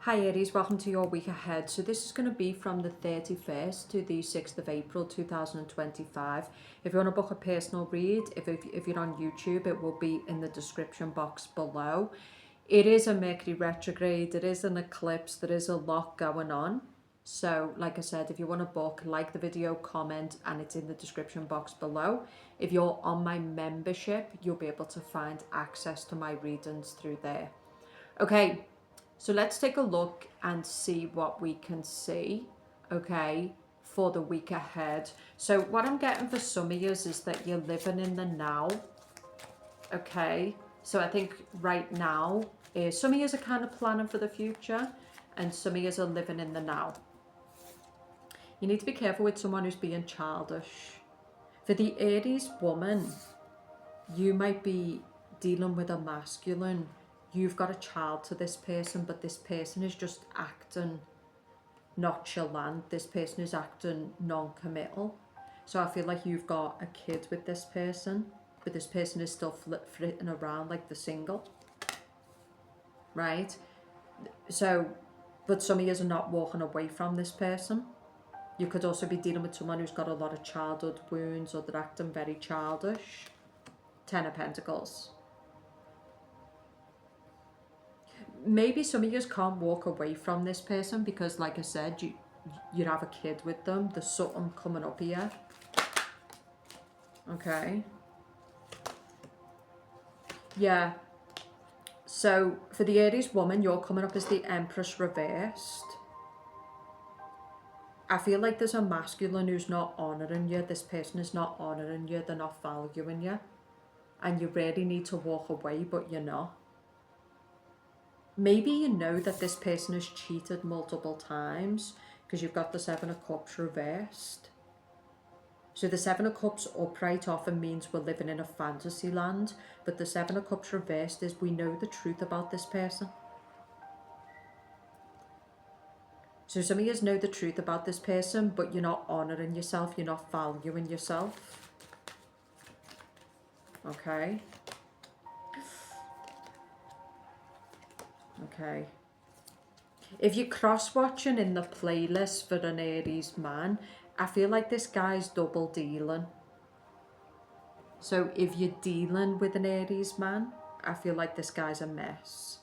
Hi Aries, welcome to your week ahead. So this is going to be from the 31st to the 6th of April 2025. If you want to book a personal read, if you're on YouTube, it will be in the description box below. It is a Mercury retrograde, it is an eclipse, there is a lot going on. So like I said, if you want to book, like the video, comment, and it's in the description box below. If you're on my membership, you'll be able to find access to my readings through there. Okay, so let's take a look and see what we can see, okay, for the week ahead. So what I'm getting for some of you is that you're living in the now, okay? So I think right now, some of you are kind of planning for the future and some of you are living in the now. You need to be careful with someone who's being childish. For the Aries woman, you might be dealing with a masculine. You've got a child to this person, but this person is just acting nonchalant. This person is acting non-committal. So I feel like you've got a kid with this person, but this person is still flitting around like the single, right? So, but some of you are not walking away from this person. You could also be dealing with someone who's got a lot of childhood wounds or they're acting very childish. 10 of Pentacles. Maybe some of you can't walk away from this person because, like I said, you have a kid with them. There's something coming up here. Okay. Yeah. So for the Aries woman, you're coming up as the Empress reversed. I feel like there's a masculine who's not honouring you. This person is not honouring you. They're not valuing you. And you really need to walk away, but you're not. Maybe you know that this person has cheated multiple times because you've got the Seven of Cups reversed. So the Seven of Cups upright often means we're living in a fantasy land, but the Seven of Cups reversed is we know the truth about this person. So some of you know the truth about this person, but you're not honouring yourself, you're not valuing yourself. Okay. Okay. If you're cross-watching in the playlist for an Aries man, I feel like this guy's double dealing. So if you're dealing with an Aries man, I feel like this guy's a mess.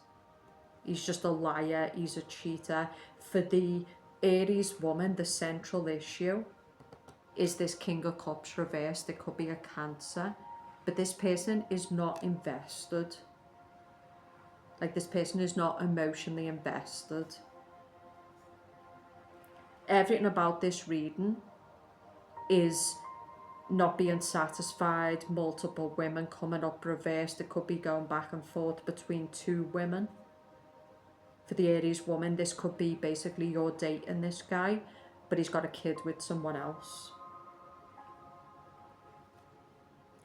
He's just a liar, he's a cheater. For the Aries woman, the central issue is this King of Cups reversed. It could be a Cancer, but this person is not invested. Like, this person is not emotionally invested. Everything about this reading is not being satisfied, multiple women coming up reversed. It could be going back and forth between two women. For the Aries woman, this could be basically you're dating this guy, but he's got a kid with someone else.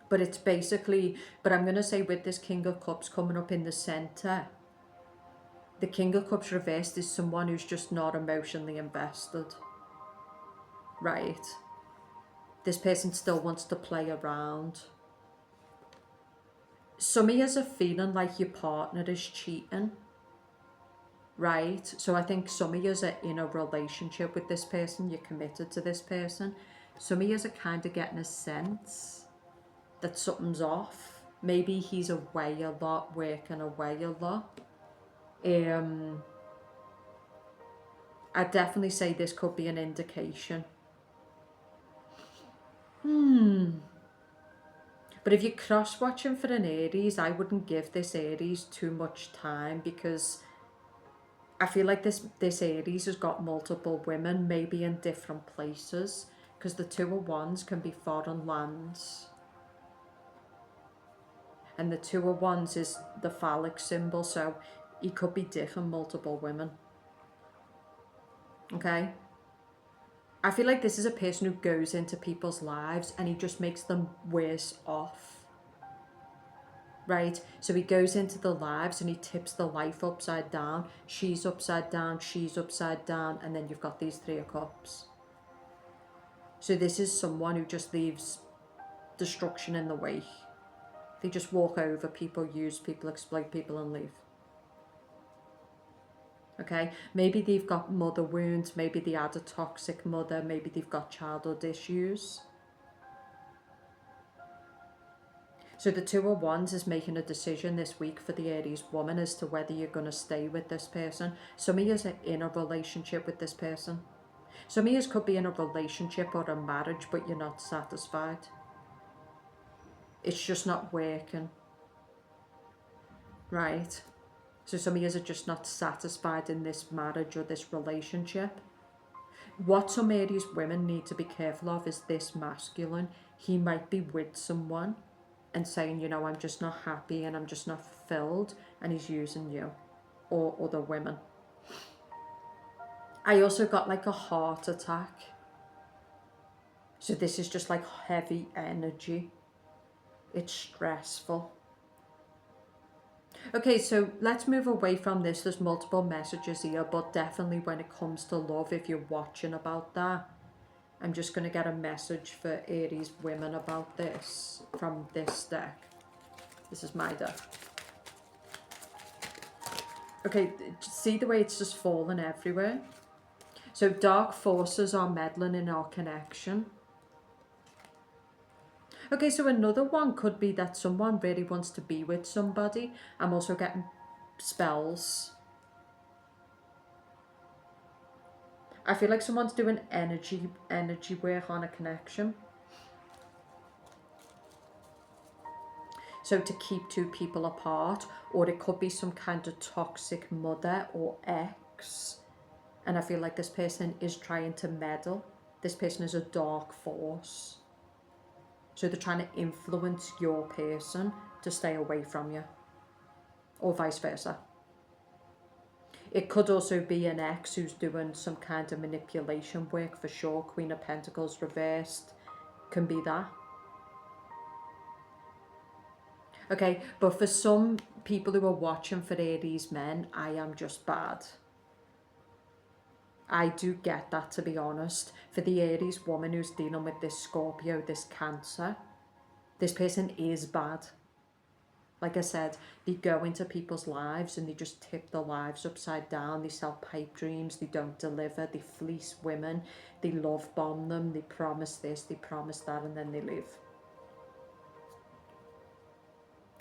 But it's basically, but I'm going to say with this King of Cups coming up in the centre, the King of Cups reversed is someone who's just not emotionally invested. Right? This person still wants to play around. Some of you are feeling like your partner is cheating. Right? So I think some of you are in a relationship with this person, you're committed to this person. Some of you are kind of getting a sense that something's off. Maybe he's away a lot, working away a lot. I'd definitely say this could be an indication. But if you're cross-watching for an Aries, I wouldn't give this Aries too much time because I feel like this Aries has got multiple women, maybe in different places, because the Two of Wands can be foreign lands. And the Two of Wands is the phallic symbol, so he could be different multiple women. Okay? I feel like this is a person who goes into people's lives and he just makes them worse off. Right? So he goes into the lives and he tips the life upside down. She's upside down, she's upside down, and then you've got these Three of Cups. So this is someone who just leaves destruction in the wake. They just walk over people, use people, exploit people and leave. Okay, maybe they've got mother wounds, maybe they had a toxic mother, maybe they've got childhood issues. So the Two of Wands is making a decision this week for the Aries woman as to whether you're going to stay with this person. Some of you are in a relationship with this person. Some of you could be in a relationship or a marriage, but you're not satisfied. It's just not working, right? So some of you are just not satisfied in this marriage or this relationship. What some Aries women need to be careful of is this masculine. He might be with someone and saying, you know, I'm just not happy and I'm just not fulfilled, and he's using you or other women. I also got like a heart attack. So this is just like heavy energy. It's stressful. Okay, so let's move away from this. There's multiple messages here, but definitely when it comes to love, if you're watching about that, I'm just going to get a message for Aries women about this from this deck. This is my deck. Okay, see the way it's just falling everywhere? So dark forces are meddling in our connection. Okay, so another one could be that someone really wants to be with somebody. I'm also getting spells. I feel like someone's doing energy work on a connection. So to keep two people apart, or it could be some kind of toxic mother or ex. And I feel like this person is trying to meddle. This person is a dark force. So they're trying to influence your person to stay away from you, or vice versa. It could also be an ex who's doing some kind of manipulation work for sure. Queen of Pentacles reversed can be that. Okay, but for some people who are watching for Aries men, I am just bad. I do get that, to be honest. For the Aries woman who's dealing with this Scorpio, this Cancer, this person is bad. Like I said, they go into people's lives and they just tip their lives upside down. They sell pipe dreams, they don't deliver, they fleece women, they love bomb them, they promise this, they promise that, and then they leave.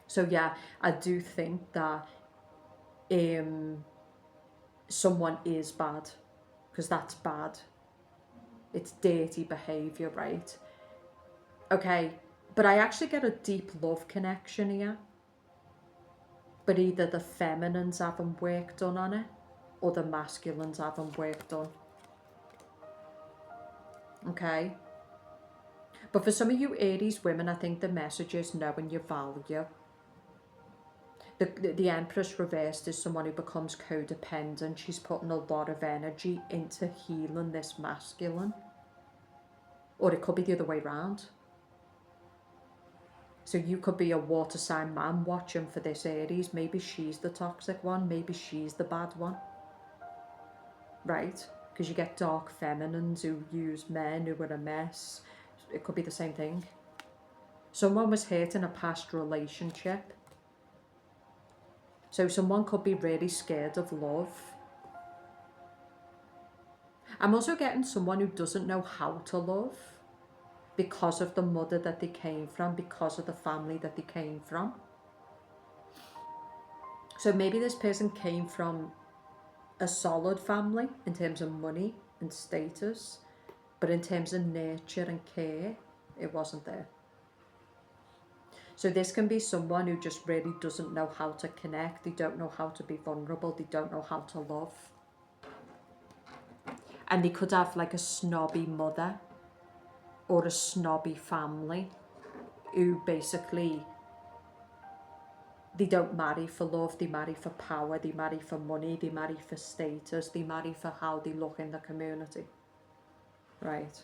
So yeah, I do think that someone is bad, because that's bad. It's dirty behaviour, right? Okay, but I actually get a deep love connection here. But either the feminines haven't work done on it, or the masculines haven't work done. Okay? But for some of you Aries women, I think the message is knowing your value. The Empress reversed is someone who becomes codependent. She's putting a lot of energy into healing this masculine. Or it could be the other way around. So you could be a water sign man watching for this Aries. Maybe she's the toxic one. Maybe she's the bad one. Right? Because you get dark feminines who use men who are a mess. It could be the same thing. Someone was hurt in a past relationship. So someone could be really scared of love. I'm also getting someone who doesn't know how to love because of the mother that they came from, because of the family that they came from. So maybe this person came from a solid family in terms of money and status, but in terms of nurture and care, it wasn't there. So this can be someone who just really doesn't know how to connect. They don't know how to be vulnerable. They don't know how to love. And they could have like a snobby mother or a snobby family who basically, they don't marry for love. They marry for power. They marry for money. They marry for status. They marry for how they look in the community. Right.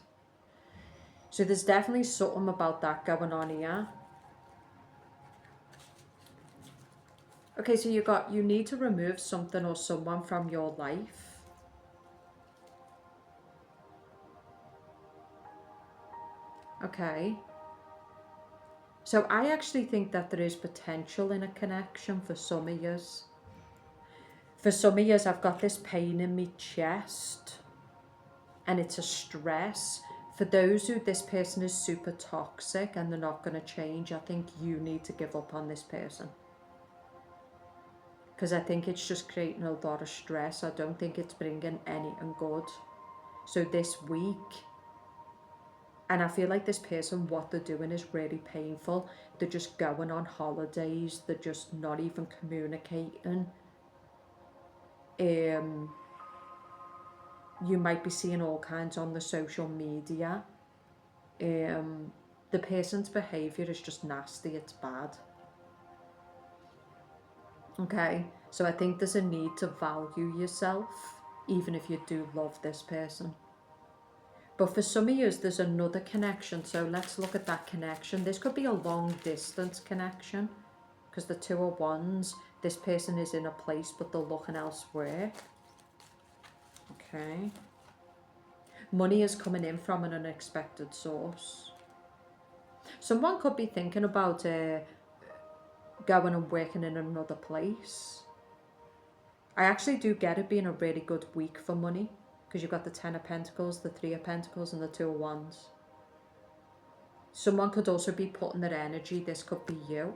So there's definitely something about that going on here. Okay, so you need to remove something or someone from your life. Okay. So I actually think that there is potential in a connection for some of yous. For some of years, I've got this pain in my chest, and it's a stress. For those who this person is super toxic and they're not going to change, I think you need to give up on this person. Because I think it's just creating a lot of stress. I don't think it's bringing anything good. So this week, and I feel like this person, what they're doing is really painful. They're just going on holidays. They're just not even communicating. You might be seeing all kinds on the social media. The person's behaviour is just nasty. It's bad. Okay, so I think there's a need to value yourself, even if you do love this person. But for some of you, there's another connection. So let's look at that connection. This could be a long distance connection, because the Two of Wands, this person is in a place, but they're looking elsewhere. Okay. Money is coming in from an unexpected source. Someone could be thinking about going and working in another place. I actually do get it being a really good week for money, because you've got the Ten of Pentacles, the Three of Pentacles, and the Two of Wands. Someone could also be putting their energy, this could be you,